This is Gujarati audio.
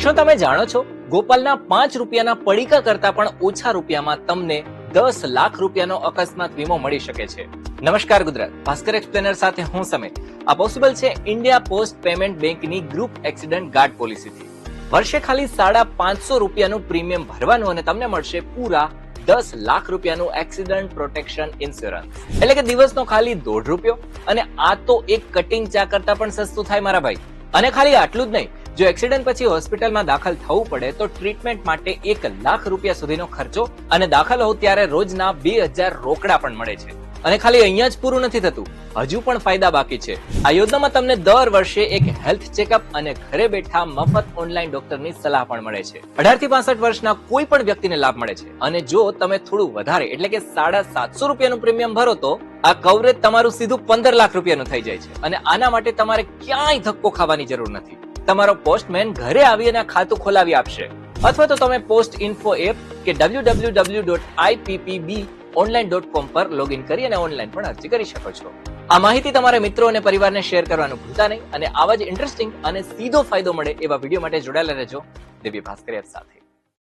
શું તમે જાણો છો ગોપાલના 5 રૂપિયાના પડીકા કરતા પણ ઓછા રૂપિયામાં તમને 10 લાખ રૂપિયાનો અકસ્માત વીમો મળી શકે છે? નમસ્કાર ગુજરાત, ભાસ્કર એક્સપ્લેનર સાથે હું સમીર. આ પોસિબલ છે ઇન્ડિયા પોસ્ટ પેમેન્ટ બેંકની ગ્રુપ એક્સિડન્ટ ગાર્ડ પોલિસીથી. વર્ષે ખાલી 550 રૂપિયાનું પ્રીમિયમ ભરવાનું અને તમને મળશે પૂરા 10 લાખ રૂપિયાનું એક્સિડન્ટ પ્રોટેક્શન ઇન્સ્યોરન્સ. એટલે કે દિવસનો ખાલી ₹1.5 અને આ તો એક કટિંગ ચા કરતા પણ સસ્તું થાય મારા ભાઈ. અને ખાલી આટલું જ નહીં, જો એક્સિડન્ટ પછી હોસ્પિટલમાં દાખલ થવું પડે તો ટ્રીટમેન્ટ માટે 1 લાખ રૂપિયા સુધીનો ખર્ચો અને દાખલ હોવ ત્યારે રોજના 2000 રોકડા પણ મળે છે. અને ખાલી અહીંયા જ પૂરું નથી થતું, હજુ પણ ફાયદા બાકી છે. આ યોજનામાં તમને દર વર્ષે એક હેલ્થ ચેકઅપ અને ઘરે બેઠા મફત ઓનલાઈન ડોક્ટરની સલાહ પણ મળે છે. 18 થી 65 વર્ષના કોઈ પણ વ્યક્તિને લાભ મળે છે. અને જો તમે થોડું વધારે એટલે કે 750 રૂપિયાનું પ્રીમિયમ ભરો તો આ કવરેજ તમારું સીધું 15 લાખ રૂપિયાનું થઈ જાય છે. અને આના માટે તમારે ક્યાંય ધક્કો ખાવાની જરૂર નથી. તમારો પોસ્ટમેન ઘરે આવીને ખાતું ખોલાવી આપશે, અથવા તો તમે પોસ્ટ ઇન્ફો એપ કે www.ippbonline.com પર લોગિન કરી અને ઓનલાઈન પણ અરજી કરી શકો છો. આ માહિતી તમારા મિત્રો અને પરિવારને શેર કરવાનું ભૂલતા નહીં. અને આવા જ ઇન્ટરેસ્ટિંગ અને સીધો ફાયદો મળે એવા વિડીયો માટે જોડાયેલા રહેજો દિવ્ય ભાસ્કર એપ સાથે.